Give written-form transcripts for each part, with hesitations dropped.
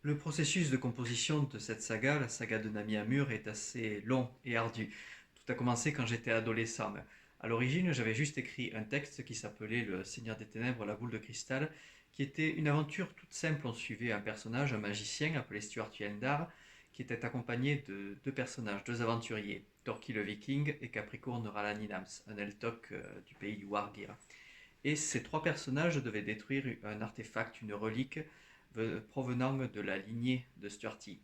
Le processus de composition de cette saga, la saga de Nami Amur, est assez long et ardu. Tout a commencé quand j'étais adolescent. À l'origine, j'avais juste écrit un texte qui s'appelait Le Seigneur des Ténèbres, la boule de cristal, qui était une aventure toute simple. On suivait un personnage, un magicien appelé Stuart Yendar, qui était accompagné de deux personnages, deux aventuriers, Torki le Viking et Capricorne Ralaninams, un Eltok du pays du Wargir. Et ces trois personnages devaient détruire un artefact, une relique provenant de la lignée de Stuarty.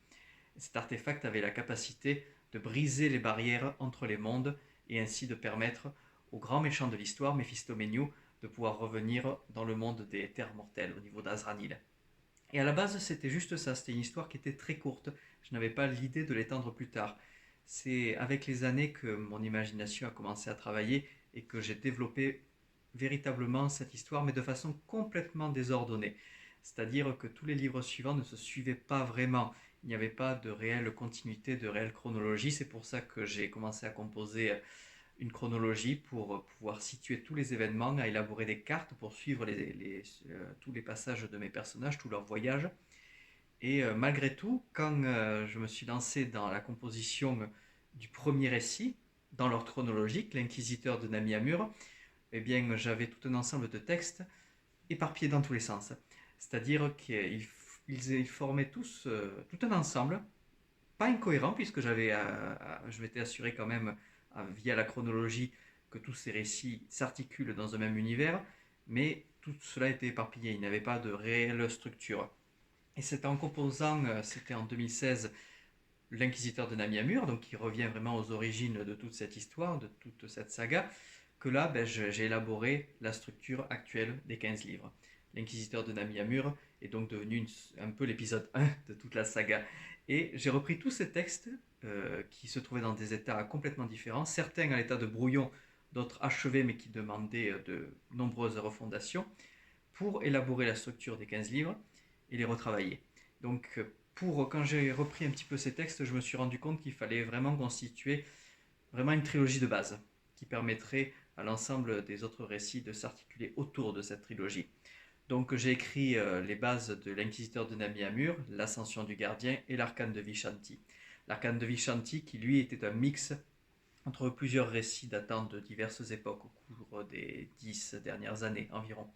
Cet artefact avait la capacité de briser les barrières entre les mondes et ainsi de permettre au grand méchant de l'histoire, Mephistoméniou, de pouvoir revenir dans le monde des terres mortelles, au niveau d'Azranil. Et à la base, c'était juste ça, c'était une histoire qui était très courte. Je n'avais pas l'idée de l'étendre plus tard. C'est avec les années que mon imagination a commencé à travailler et que j'ai développé véritablement cette histoire, mais de façon complètement désordonnée. C'est-à-dire que tous les livres suivants ne se suivaient pas vraiment. Il n'y avait pas de réelle continuité, de réelle chronologie. C'est pour ça que j'ai commencé à composer une chronologie pour pouvoir situer tous les événements, à élaborer des cartes pour suivre tous les passages de mes personnages, tous leurs voyages. Et malgré tout, quand je me suis lancé dans la composition du premier récit, dans l'ordre chronologique, l'Inquisiteur de Nami Amur, eh bien, j'avais tout un ensemble de textes éparpillés dans tous les sens. C'est-à-dire qu'ils formaient tous tout un ensemble, pas incohérent, puisque je m'étais assuré quand même, via la chronologie, que tous ces récits s'articulent dans un même univers, mais tout cela était éparpillé, il n'y avait pas de réelle structure. Et c'est en composant, c'était en 2016, l'Inquisiteur de Nami Amur, donc qui revient vraiment aux origines de toute cette histoire, de toute cette saga, que là, j'ai élaboré la structure actuelle des 15 livres. L'Inquisiteur de Nami Amur est donc devenu un peu l'épisode 1 de toute la saga. Et j'ai repris tous ces textes qui se trouvaient dans des états complètement différents, certains à l'état de brouillon, d'autres achevés mais qui demandaient de nombreuses refondations, pour élaborer la structure des 15 livres et les retravailler. Donc, quand j'ai repris un petit peu ces textes, je me suis rendu compte qu'il fallait vraiment constituer vraiment une trilogie de base qui permettrait à l'ensemble des autres récits de s'articuler autour de cette trilogie. Donc j'ai écrit les bases de l'Inquisiteur de Nami Amur, l'Ascension du Gardien et l'Arcane de Vishanti. L'Arcane de Vishanti qui lui était un mix entre plusieurs récits datant de diverses époques au cours des 10 dernières années environ.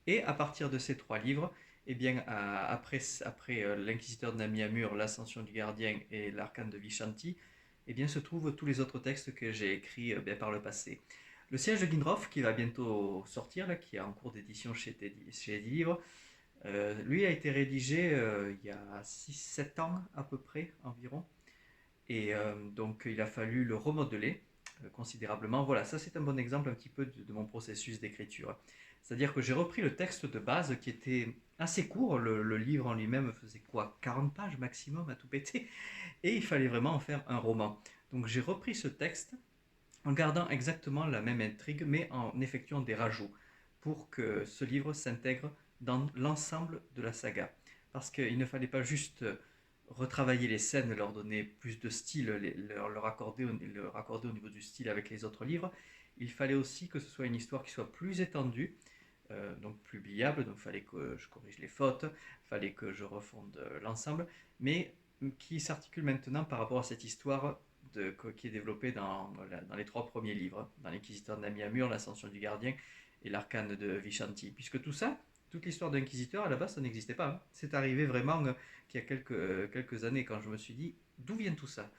Et à partir de ces trois livres, eh bien, après l'Inquisiteur de Nami Amur, l'Ascension du Gardien et l'Arcane de Vishanti, eh bien, se trouvent tous les autres textes que j'ai écrits par le passé. Le Siège de Ginroff, qui va bientôt sortir, là, qui est en cours d'édition chez Eddy Livre, lui a été rédigé il y a 6-7 ans à peu près environ. Et donc il a fallu le remodeler considérablement. Voilà, ça c'est un bon exemple un petit peu de mon processus d'écriture. C'est-à-dire que j'ai repris le texte de base qui était assez court, le livre en lui-même faisait quoi, 40 pages maximum à tout péter, et il fallait vraiment en faire un roman. Donc j'ai repris ce texte en gardant exactement la même intrigue, mais en effectuant des rajouts pour que ce livre s'intègre dans l'ensemble de la saga. Parce qu'il ne fallait pas juste retravailler les scènes, leur donner plus de style, leur accorder au niveau du style avec les autres livres. Il fallait aussi que ce soit une histoire qui soit plus étendue, donc plus pliable, donc il fallait que je corrige les fautes, il fallait que je refonde l'ensemble, mais qui s'articule maintenant par rapport à cette histoire qui est développée dans les trois premiers livres, dans l'Inquisiteur de Nami Amur, l'Ascension du Gardien et l'Arcane de Vishanti. Puisque tout ça, toute l'histoire de l'Inquisiteur, à la base, ça n'existait pas. Hein. C'est arrivé vraiment qu'il y a quelques années, quand je me suis dit, d'où vient tout ça?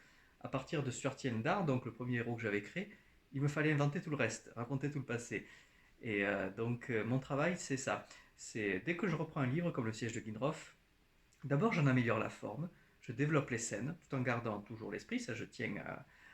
À partir de Surtiendar, donc le premier héros que j'avais créé, il me fallait inventer tout le reste, raconter tout le passé. Et donc, mon travail, c'est ça. C'est dès que je reprends un livre comme Le Siège de Ginroff, d'abord j'en améliore la forme, je développe les scènes, tout en gardant toujours l'esprit, ça je tiens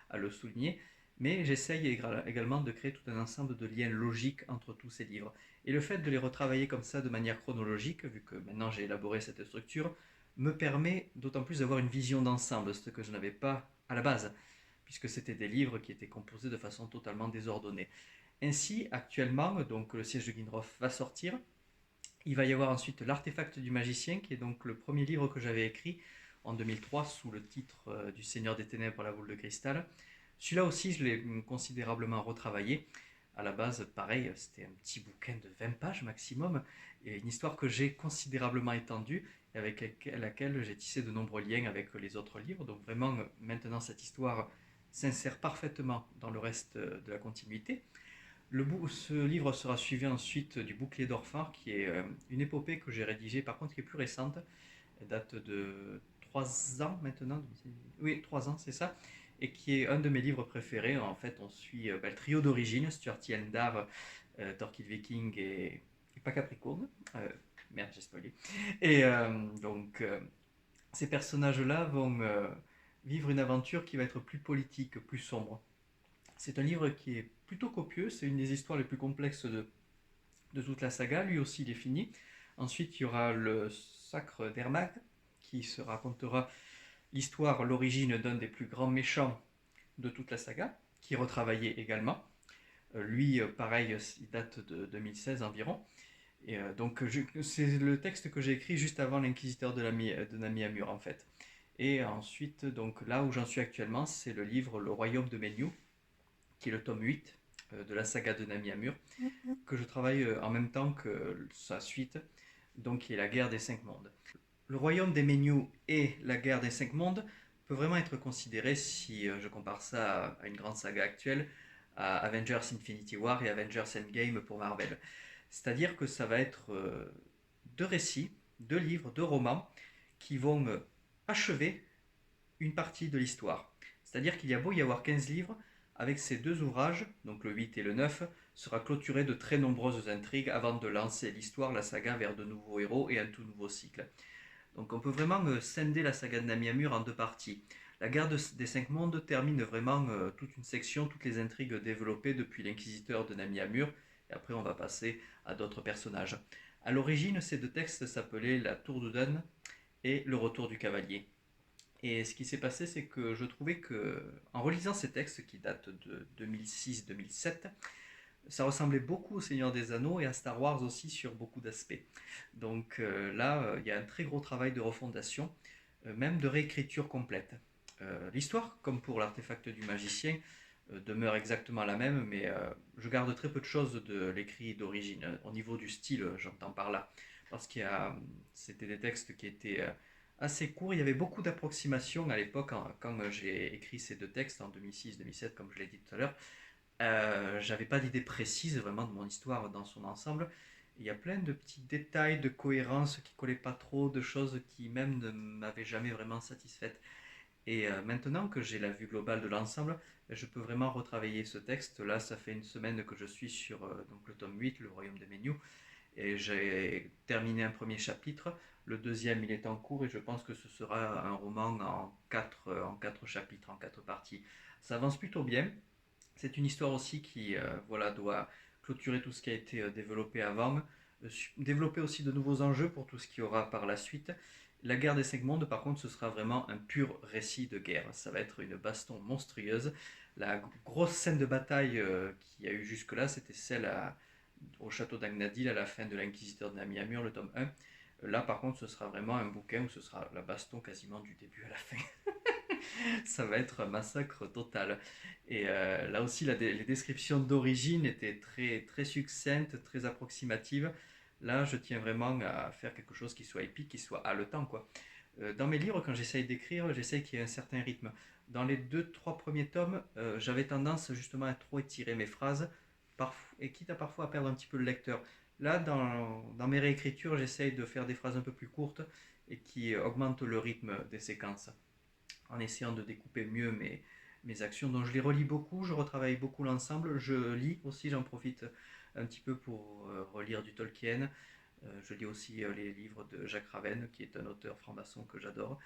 à le souligner, mais j'essaye également de créer tout un ensemble de liens logiques entre tous ces livres. Et le fait de les retravailler comme ça de manière chronologique, vu que maintenant j'ai élaboré cette structure, me permet d'autant plus d'avoir une vision d'ensemble, ce que je n'avais pas à la base, puisque c'était des livres qui étaient composés de façon totalement désordonnée. Ainsi, actuellement, donc le siège de Ginroff va sortir. Il va y avoir ensuite l'artefact du magicien, qui est donc le premier livre que j'avais écrit en 2003 sous le titre du Seigneur des Ténèbres, la boule de cristal. Celui-là aussi, je l'ai considérablement retravaillé. À la base, pareil, c'était un petit bouquin de 20 pages maximum, et une histoire que j'ai considérablement étendue, et avec laquelle j'ai tissé de nombreux liens avec les autres livres. Donc vraiment, maintenant, cette histoire s'insère parfaitement dans le reste de la continuité. Ce livre sera suivi ensuite du Bouclier d'Orphar, qui est une épopée que j'ai rédigée, par contre, qui est plus récente. Elle date de 3 ans maintenant. Oui, 3 ans, c'est ça. Et qui est un de mes livres préférés. En fait, on suit le trio d'origine, Stuart Yendar, Torquil Viking et pas Capricorne. Euh, Merde, j'ai spoilé. Et ces personnages-là vont vivre une aventure qui va être plus politique, plus sombre. C'est un livre qui est plutôt copieux, c'est une des histoires les plus complexes de toute la saga, lui aussi il est fini. Ensuite il y aura le Sacre d'Ermag, qui se racontera l'histoire, l'origine d'un des plus grands méchants de toute la saga, qui est retravaillé également. Lui, pareil, il date de 2016 environ. Et c'est le texte que j'ai écrit juste avant l'Inquisiteur de Nami Amur en fait. Et ensuite, donc là où j'en suis actuellement, c'est le livre Le Royaume de Menyu, qui est le tome 8 de la saga de Nami Amur, que je travaille en même temps que sa suite, donc qui est la guerre des 5 mondes. Le royaume des Menyu et la guerre des 5 mondes peut vraiment être considéré, si je compare ça à une grande saga actuelle, à Avengers Infinity War et Avengers Endgame pour Marvel. C'est-à-dire que ça va être deux récits, deux livres, deux romans qui vont achever une partie de l'histoire. C'est-à-dire qu'il y a beau y avoir 15 livres, avec ces deux ouvrages, donc le 8 et le 9, sera clôturé de très nombreuses intrigues avant de lancer l'histoire, la saga vers de nouveaux héros et un tout nouveau cycle. Donc on peut vraiment scinder la saga de Nami Amur en deux parties. La guerre des 5 mondes termine vraiment toute une section, toutes les intrigues développées depuis l'inquisiteur de Nami Amur, et après on va passer à d'autres personnages. À l'origine, ces deux textes s'appelaient La Tour de Dun et Le Retour du Cavalier. Et ce qui s'est passé, c'est que je trouvais que, en relisant ces textes qui datent de 2006-2007, ça ressemblait beaucoup au Seigneur des Anneaux et à Star Wars aussi sur beaucoup d'aspects. Donc là, il y a un très gros travail de refondation, même de réécriture complète. L'histoire, comme pour l'artefact du magicien, demeure exactement la même, mais je garde très peu de choses de l'écrit d'origine. Au niveau du style, j'entends par là. Parce qu'il y a, c'était des textes qui étaient assez courts. Il y avait beaucoup d'approximations à l'époque, quand j'ai écrit ces deux textes en 2006-2007, comme je l'ai dit tout à l'heure. J'avais pas d'idée précise vraiment de mon histoire dans son ensemble. Il y a plein de petits détails de cohérence qui collaient pas trop, de choses qui même ne m'avaient jamais vraiment satisfaite. Et maintenant que j'ai la vue globale de l'ensemble, je peux vraiment retravailler ce texte. Là, ça fait une semaine que je suis sur donc le tome 8, Le Royaume des Menyu, et j'ai terminé un premier chapitre. Le deuxième, il est en cours et je pense que ce sera un roman en quatre chapitres, en 4 parties. Ça avance plutôt bien. C'est une histoire aussi qui voilà, doit clôturer tout ce qui a été développé avant, développer aussi de nouveaux enjeux pour tout ce qui aura par la suite. La guerre des 5 mondes, par contre, ce sera vraiment un pur récit de guerre. Ça va être une baston monstrueuse. La grosse scène de bataille qu'il y a eu jusque-là, c'était celle au château d'Agnadil à la fin de l'Inquisiteur de Nami Amur, le tome 1. Là, par contre, ce sera vraiment un bouquin où ce sera la baston quasiment du début à la fin. Ça va être un massacre total. Et là aussi, les descriptions d'origine étaient très, très succinctes, très approximatives. Là, je tiens vraiment à faire quelque chose qui soit épique, qui soit haletant, quoi. Dans mes livres, quand j'essaye d'écrire, j'essaye qu'il y ait un certain rythme. Dans les deux, trois premiers tomes, j'avais tendance justement à trop étirer mes phrases, et quitte à parfois à perdre un petit peu le lecteur. Là, dans mes réécritures, j'essaye de faire des phrases un peu plus courtes et qui augmentent le rythme des séquences en essayant de découper mieux mes actions. Donc je les relis beaucoup, je retravaille beaucoup l'ensemble, je lis aussi, j'en profite un petit peu pour relire du Tolkien. Je lis aussi les livres de Jacques Raven, qui est un auteur franc-maçon que j'adore.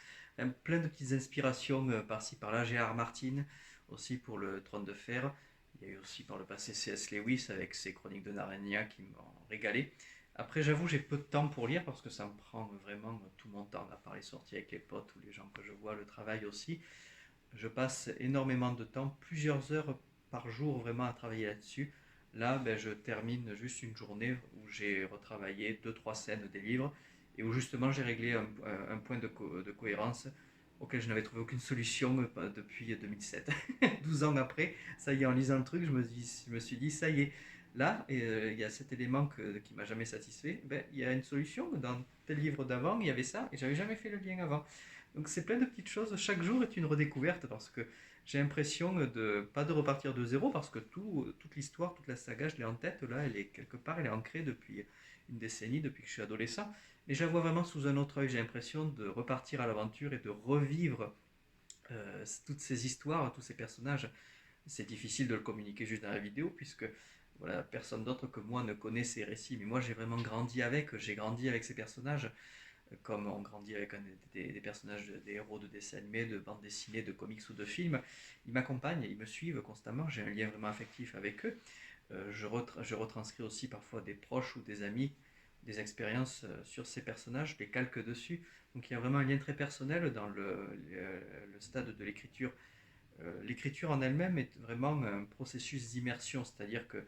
Plein de petites inspirations par-ci par-là. Gérard Martin aussi pour le Trône de Fer. Il y a eu aussi par le passé C.S. Lewis avec ses chroniques de Narnia qui m'ont régalé. Après, j'avoue, j'ai peu de temps pour lire parce que ça me prend vraiment tout mon temps, à part les sorties avec les potes ou les gens que je vois, le travail aussi. Je passe énormément de temps, plusieurs heures par jour vraiment à travailler là-dessus. Là, je termine juste une journée où j'ai retravaillé deux, trois scènes des livres et où justement j'ai réglé un point de cohérence auquel je n'avais trouvé aucune solution depuis 2007. 12 ans après, ça y est, en lisant le truc, je me suis dit, ça y est, là, il y a cet élément qui m'a jamais satisfait, ben, il y a une solution. Dans tel livre d'avant, il y avait ça, et j'avais jamais fait le lien avant. Donc c'est plein de petites choses. Chaque jour est une redécouverte parce que j'ai l'impression de pas de repartir de zéro parce que toute l'histoire, toute la saga, je l'ai en tête. Là, elle est quelque part, elle est ancrée depuis une décennie, depuis que je suis adolescent. Mais je la vois vraiment sous un autre œil. J'ai l'impression de repartir à l'aventure et de revivre toutes ces histoires, tous ces personnages. C'est difficile de le communiquer juste dans la vidéo puisque voilà, personne d'autre que moi ne connaît ces récits. Mais moi, j'ai grandi avec ces personnages comme on grandit avec des personnages, des héros de dessins animés, de bandes dessinées, de comics ou de films. Ils m'accompagnent, ils me suivent constamment, j'ai un lien vraiment affectif avec eux. Je retranscris aussi parfois des proches ou des amis, des expériences sur ces personnages, je les calque dessus. Donc il y a vraiment un lien très personnel dans le stade de l'écriture. L'écriture en elle-même est vraiment un processus d'immersion, c'est-à-dire que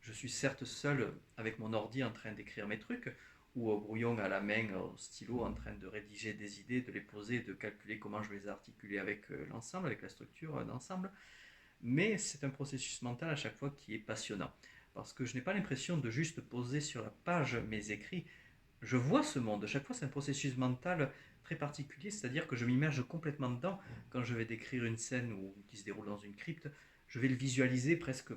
je suis certes seul avec mon ordi en train d'écrire mes trucs, ou au brouillon à la main, au stylo, en train de rédiger des idées, de les poser, de calculer comment je vais les articuler avec l'ensemble, avec la structure d'ensemble. Mais c'est un processus mental à chaque fois qui est passionnant. Parce que je n'ai pas l'impression de juste poser sur la page mes écrits. Je vois ce monde. Chaque fois, c'est un processus mental très particulier, c'est-à-dire que je m'immerge complètement dedans. Quand je vais décrire une scène qui se déroule dans une crypte, je vais le visualiser presque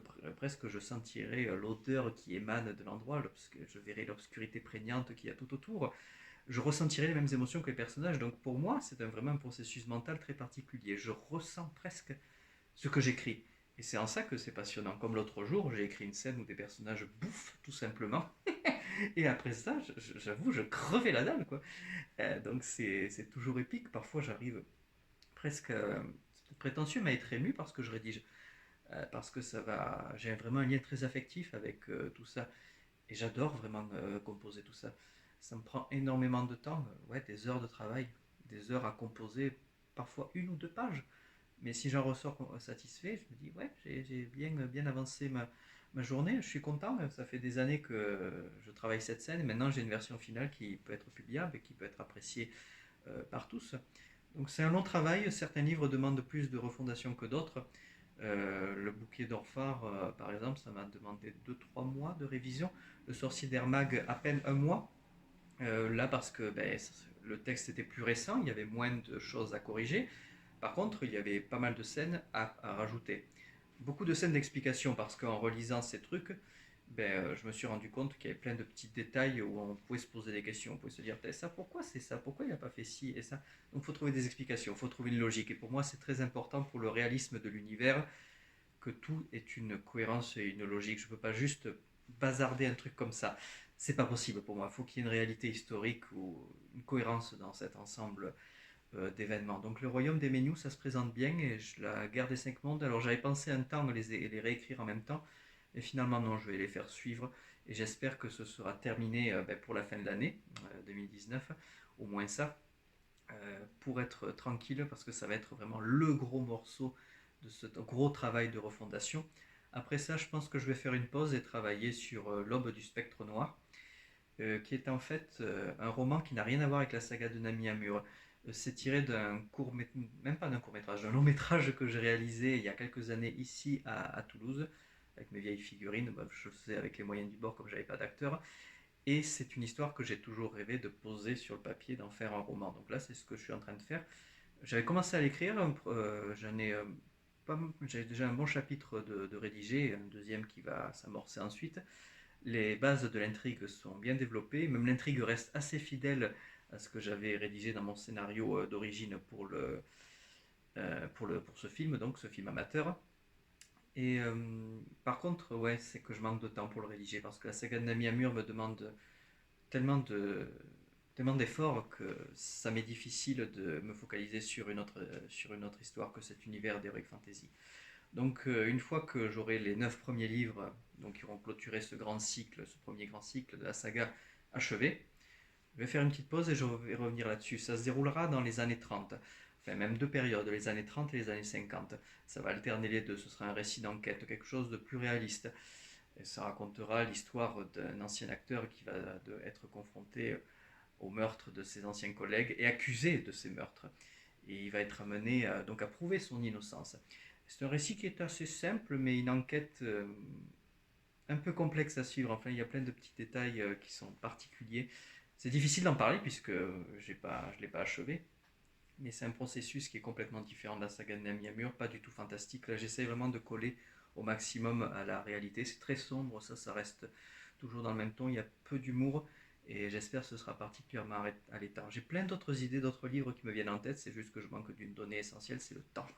je sentirai l'odeur qui émane de l'endroit, je verrai l'obscurité prégnante qu'il y a tout autour. Je ressentirai les mêmes émotions que les personnages. Donc pour moi, c'est vraiment un processus mental très particulier. Je ressens presque ce que j'écris. Et c'est en ça que c'est passionnant. Comme l'autre jour, j'ai écrit une scène où des personnages bouffent, tout simplement. Et après ça, j'avoue, je crevais la dalle, quoi. Donc c'est toujours épique. Parfois, j'arrive presque, c'est prétentieux, mais à être ému parce que je rédige. Parce que j'ai vraiment un lien très affectif avec tout ça. Et j'adore vraiment composer tout ça. Ça me prend énormément de temps, ouais, des heures de travail, des heures à composer, parfois une ou deux pages. Mais si j'en ressors satisfait, je me dis, ouais, j'ai bien avancé ma journée, je suis content. Ça fait des années que je travaille cette scène et maintenant j'ai une version finale qui peut être publiable et qui peut être appréciée par tous. Donc c'est un long travail, certains livres demandent plus de refondation que d'autres. Le bouquet d'Orphar, par exemple, ça m'a demandé 2 3 mois de révision. Le sorcier d'Hermag, à peine un mois. Là, parce que ben, le texte était plus récent, il y avait moins de choses à corriger. Par contre, il y avait pas mal de scènes à rajouter. Beaucoup de scènes d'explication, parce qu'en relisant ces trucs, ben, je me suis rendu compte qu'il y avait plein de petits détails où on pouvait se poser des questions. On pouvait se dire, ça, pourquoi c'est ça? Pourquoi il n'a pas fait ci et ça? Donc il faut trouver des explications, il faut trouver une logique. Et pour moi, c'est très important pour le réalisme de l'univers que tout est une cohérence et une logique. Je ne peux pas juste bazarder un truc comme ça. C'est pas possible pour moi. Il faut qu'il y ait une réalité historique ou une cohérence dans cet ensemble d'événements. Donc le royaume des Ménous, ça se présente bien et la guerre des cinq mondes. Alors j'avais pensé un temps les réécrire en même temps, et finalement non, je vais les faire suivre et j'espère que ce sera terminé pour la fin de l'année 2019, au moins ça, pour être tranquille parce que ça va être vraiment le gros morceau de ce gros travail de refondation. Après ça, je pense que je vais faire une pause et travailler sur L'Aube du Spectre Noir, qui est en fait un roman qui n'a rien à voir avec la saga de Nami Amur. C'est tiré d'un court, même pas d'un court métrage, d'un long métrage que j'ai réalisé il y a quelques années ici à Toulouse, avec mes vieilles figurines. Bah, je le faisais avec les moyens du bord comme j'avais pas d'acteur. Et c'est une histoire que j'ai toujours rêvé de poser sur le papier, d'en faire un roman. Donc là, c'est ce que je suis en train de faire. J'avais commencé à l'écrire, j'ai déjà un bon chapitre de rédigé, un deuxième qui va s'amorcer ensuite. Les bases de l'intrigue sont bien développées, même l'intrigue reste assez fidèle à ce que j'avais rédigé dans mon scénario d'origine pour ce film, donc ce film amateur. Et par contre, ouais, c'est que je manque de temps pour le rédiger parce que la saga de Nami Amur me demande tellement de tellement d'efforts que ça m'est difficile de me focaliser sur une autre histoire que cet univers d'Heroic Fantasy. Donc une fois que j'aurai les 9 premiers livres, donc qui auront clôturé ce grand cycle, ce premier grand cycle de la saga achevé, je vais faire une petite pause et je vais revenir là-dessus. Ça se déroulera dans les années 30, enfin même deux périodes, les années 30 et les années 50. Ça va alterner les deux, ce sera un récit d'enquête, quelque chose de plus réaliste. Et ça racontera l'histoire d'un ancien acteur qui va être confronté au meurtre de ses anciens collègues et accusé de ces meurtres. et il va être amené donc à prouver son innocence. C'est un récit qui est assez simple, mais une enquête un peu complexe à suivre. Enfin, il y a plein de petits détails qui sont particuliers. C'est difficile d'en parler puisque je ne l'ai pas achevé, mais c'est un processus qui est complètement différent de la saga de Nami-Amur, pas du tout fantastique. Là, j'essaie vraiment de coller au maximum à la réalité. C'est très sombre, ça reste toujours dans le même ton. Il y a peu d'humour et j'espère que ce sera particulièrement à l'état. J'ai plein d'autres idées, d'autres livres qui me viennent en tête, c'est juste que je manque d'une donnée essentielle, c'est le temps.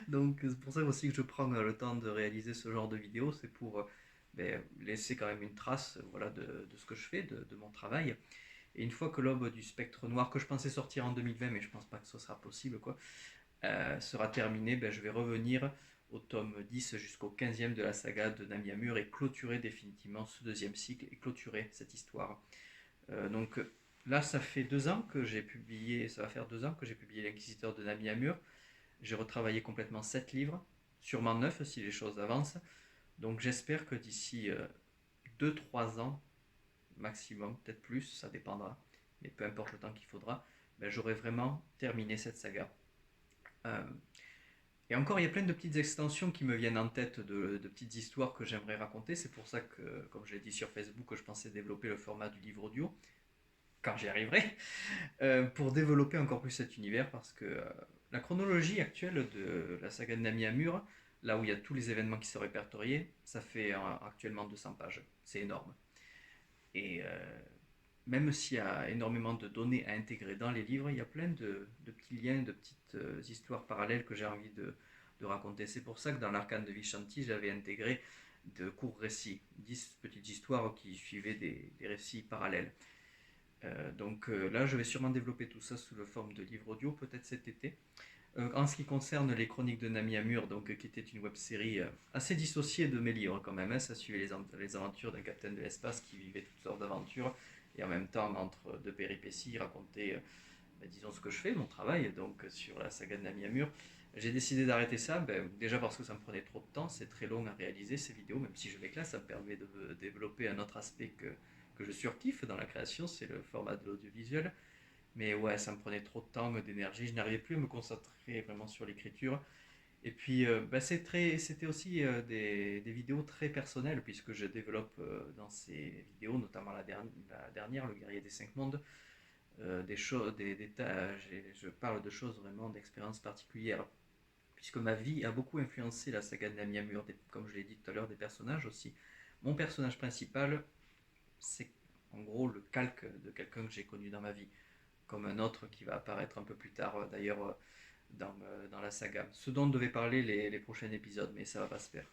Donc c'est pour ça aussi que je prends le temps de réaliser ce genre de vidéo, c'est pour laisser quand même une trace voilà, de ce que je fais, de mon travail. Et une fois que l'aube du spectre noir, que je pensais sortir en 2020, mais je pense pas que ce sera possible, quoi, sera terminé, je vais revenir au tome 10 jusqu'au 15e de la saga de Nami-Amur et clôturer définitivement ce deuxième cycle et clôturer cette histoire. Donc là, ça fait 2 ans que j'ai publié, ça va faire 2 ans que j'ai publié l'Inquisiteur de Nami-Amur. J'ai retravaillé complètement 7 livres, sûrement 9 si les choses avancent. Donc j'espère que d'ici 2-3 ans maximum, peut-être plus, ça dépendra, mais peu importe le temps qu'il faudra, j'aurai vraiment terminé cette saga. Euh, et encore, il y a plein de petites extensions qui me viennent en tête de petites histoires que j'aimerais raconter. C'est pour ça que, comme je l'ai dit sur Facebook, que je pensais développer le format du livre audio, quand j'y arriverai, pour développer encore plus cet univers, parce que la chronologie actuelle de la saga de Nami-Amur, là où il y a tous les événements qui sont répertoriés, ça fait actuellement 200 pages. C'est énorme. Et même s'il y a énormément de données à intégrer dans les livres, il y a plein de petits liens, de petites histoires parallèles que j'ai envie de raconter. C'est pour ça que dans l'Arcane de Vishanti, j'avais intégré de courts récits, 10 petites histoires qui suivaient des récits parallèles. Là, je vais sûrement développer tout ça sous la forme de livre audio, peut-être cet été. En ce qui concerne les chroniques de Nami-Amur, qui était une web-série assez dissociée de mes livres quand même, ça suivait les aventures d'un capitaine de l'espace qui vivait toutes sortes d'aventures, et en même temps, entre deux péripéties, il racontait, disons, ce que je fais, mon travail, donc sur la saga de Nami-Amur. J'ai décidé d'arrêter ça, déjà parce que ça me prenait trop de temps, c'est très long à réaliser ces vidéos, même si je m'éclate, ça me permet de développer un autre aspect que je surkiffe dans la création, c'est le format de l'audiovisuel. Mais ouais, ça me prenait trop de temps, d'énergie, je n'arrivais plus à me concentrer vraiment sur l'écriture. Et puis, c'était aussi des vidéos très personnelles, puisque je développe dans ces vidéos, notamment la dernière, Le guerrier des 5 mondes, des choses, des tâches, et je parle de choses vraiment d'expériences particulières, puisque ma vie a beaucoup influencé la saga de Nami-Amur, comme je l'ai dit tout à l'heure, des personnages aussi. Mon personnage principal, c'est en gros le calque de quelqu'un que j'ai connu dans ma vie, comme un autre qui va apparaître un peu plus tard d'ailleurs dans la saga. Ce dont devait parler les prochains épisodes, mais ça va pas se faire.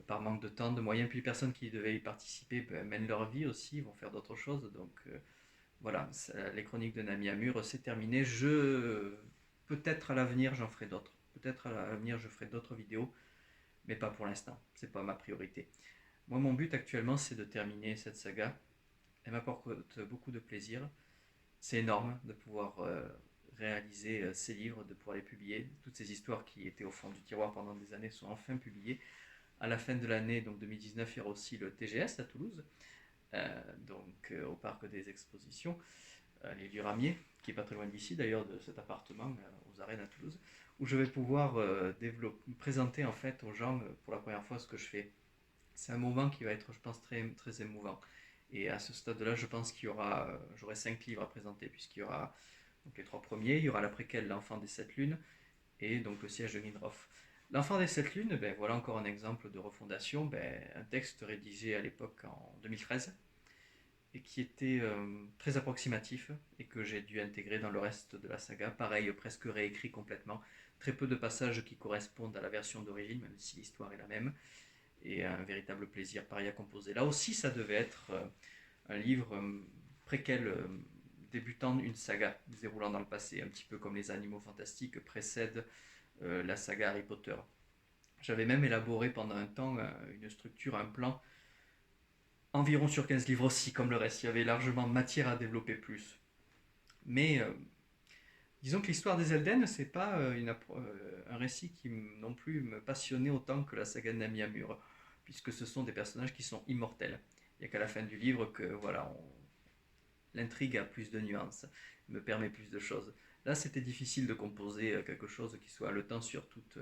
Par manque de temps, de moyens, puis les personnes qui devaient y participer mènent leur vie aussi, vont faire d'autres choses. Donc voilà, les chroniques de Nami-Amur, c'est terminé. Peut-être à l'avenir, j'en ferai d'autres. Peut-être à l'avenir, je ferai d'autres vidéos, mais pas pour l'instant. C'est pas ma priorité. Moi, mon but actuellement, c'est de terminer cette saga. Elle m'apporte beaucoup de plaisir. C'est énorme de pouvoir réaliser ces livres, de pouvoir les publier. Toutes ces histoires qui étaient au fond du tiroir pendant des années sont enfin publiées. À la fin de l'année, donc 2019, il y aura aussi le TGS à Toulouse, au parc des expositions, les lieux Ramier, qui est pas très loin d'ici d'ailleurs, de cet appartement aux arènes à Toulouse, où je vais pouvoir présenter en fait aux gens pour la première fois ce que je fais. C'est un moment qui va être, je pense, très, très émouvant. Et à ce stade-là, je pense j'aurai 5 livres à présenter, puisqu'il y aura donc les 3 premiers, il y aura la préquelle L'Enfant des 7 lunes, et donc le siège de Mindroff. L'Enfant des 7 lunes, voilà encore un exemple de refondation, un texte rédigé à l'époque en 2013, et qui était très approximatif, et que j'ai dû intégrer dans le reste de la saga, pareil, presque réécrit complètement, très peu de passages qui correspondent à la version d'origine, même si l'histoire est la même, et un véritable plaisir pareil à composer. Là aussi, ça devait être un livre préquel débutant une saga se déroulant dans le passé, un petit peu comme les animaux fantastiques précèdent la saga Harry Potter. J'avais même élaboré pendant un temps une structure, un plan environ sur 15 livres aussi, comme le reste. Il y avait largement matière à développer plus. Mais disons que l'histoire des Elden, c'est pas un récit qui non plus me passionnait autant que la saga de Nami-Amur, puisque ce sont des personnages qui sont immortels. Il n'y a qu'à la fin du livre que voilà, l'intrigue a plus de nuances, me permet plus de choses. Là, c'était difficile de composer quelque chose qui soit haletant sur toute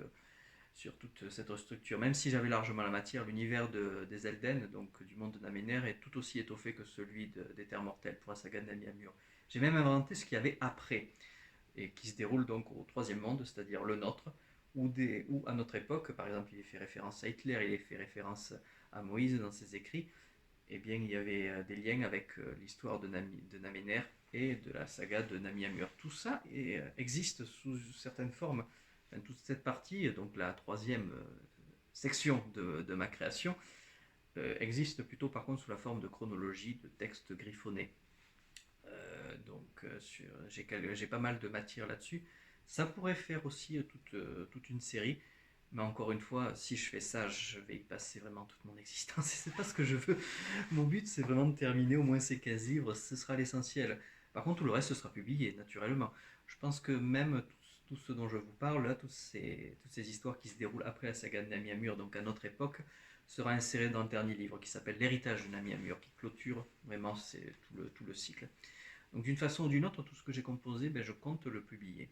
cette structure. Même si j'avais largement la matière, l'univers des Elden, donc du monde de Namener, est tout aussi étoffé que celui des Terres Mortelles pour la saga de Nami-Amur. J'ai même inventé ce qu'il y avait après, et qui se déroule donc au troisième monde, c'est-à-dire le nôtre, où à notre époque, par exemple, il est fait référence à Hitler, il est fait référence à Moïse dans ses écrits, eh bien, il y avait des liens avec l'histoire de Namener et de la saga de Nami-Amur. Tout ça existe sous certaines formes. Enfin, toute cette partie, donc la troisième section de ma création, existe plutôt par contre sous la forme de chronologie, de textes griffonnés. J'ai pas mal de matière là-dessus. Ça pourrait faire aussi toute une série, mais encore une fois, si je fais ça, je vais y passer vraiment toute mon existence et c'est pas ce que je veux. Mon but, c'est vraiment de terminer au moins ces 15 livres, ce sera l'essentiel. Par contre, tout le reste sera publié, naturellement. Je pense que même tout ce dont je vous parle, là, toutes ces histoires qui se déroulent après la saga de Nami-Amur, donc à notre époque, sera inséré dans le dernier livre qui s'appelle L'héritage de Nami-Amur, qui clôture vraiment tout le cycle. Donc d'une façon ou d'une autre, tout ce que j'ai composé, je compte le publier.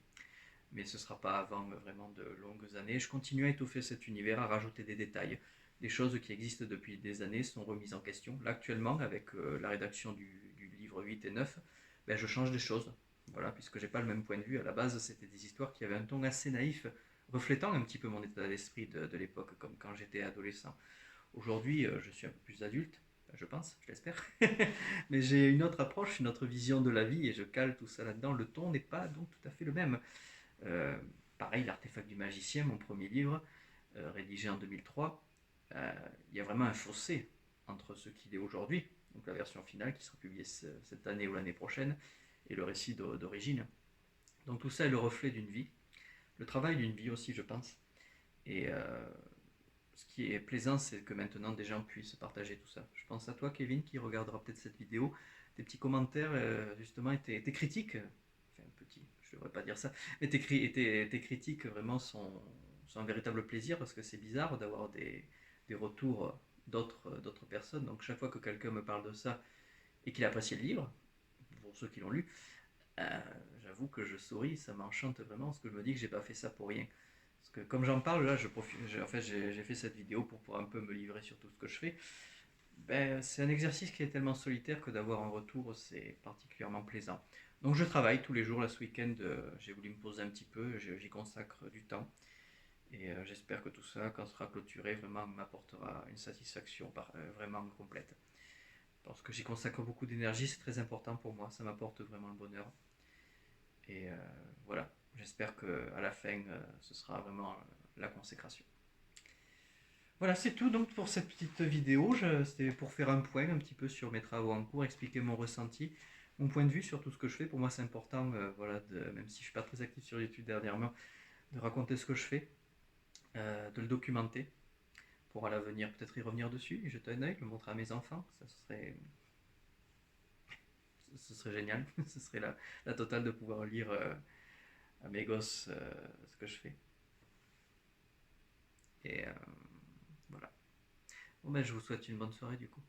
Mais ce ne sera pas avant vraiment de longues années. Je continue à étoffer cet univers, à rajouter des détails. Des choses qui existent depuis des années sont remises en question. Là actuellement, avec la rédaction du livre 8 et 9, je change des choses. Voilà, puisque j'ai pas le même point de vue. À la base, c'était des histoires qui avaient un ton assez naïf, reflétant un petit peu mon état d'esprit de l'époque, comme quand j'étais adolescent. Aujourd'hui, je suis un peu plus adulte, je pense, je l'espère. Mais j'ai une autre approche, une autre vision de la vie et je cale tout ça là-dedans. Le ton n'est pas donc tout à fait le même. Euh, Pareil, L'artefact du magicien, mon premier livre, rédigé en 2003, il y a vraiment un fossé entre ce qu'il est aujourd'hui, donc la version finale qui sera publiée cette année ou l'année prochaine, et le récit d'origine. Donc tout ça est le reflet d'une vie, le travail d'une vie aussi, je pense. Et ce qui est plaisant, c'est que maintenant des gens puissent partager tout ça. Je pense à toi, Kevin, qui regardera peut-être cette vidéo. Tes petits commentaires, justement, et tes critiques, enfin, petits, je ne devrais pas dire ça, mais tes critiques vraiment sont un véritable plaisir parce que c'est bizarre d'avoir des retours d'autres personnes. Donc, chaque fois que quelqu'un me parle de ça et qu'il apprécie le livre, pour ceux qui l'ont lu, euh, j'avoue que je souris, ça m'enchante vraiment parce que je me dis que j'ai pas fait ça pour rien. Parce que comme j'en parle là, en fait, j'ai fait cette vidéo pour pouvoir un peu me livrer sur tout ce que je fais. C'est un exercice qui est tellement solitaire que d'avoir un retour, c'est particulièrement plaisant. Donc je travaille tous les jours, là ce week-end, j'ai voulu me poser un petit peu, j'y consacre du temps. Et j'espère que tout ça, quand ce sera clôturé, vraiment m'apportera une satisfaction vraiment complète. Parce que j'y consacre beaucoup d'énergie, c'est très important pour moi, ça m'apporte vraiment le bonheur. Et voilà, j'espère qu'à la fin, ce sera vraiment la consécration. Voilà, c'est tout donc pour cette petite vidéo. C'était pour faire un point un petit peu sur mes travaux en cours, expliquer mon ressenti, mon point de vue sur tout ce que je fais. Pour moi, c'est important, voilà, même si je ne suis pas très actif sur YouTube dernièrement, de raconter ce que je fais, de le documenter pour à l'avenir peut-être y revenir dessus, y jeter un œil, le montrer à mes enfants. Ce serait génial. Ce serait la totale de pouvoir lire à mes gosses ce que je fais. Et voilà. Bon, je vous souhaite une bonne soirée du coup.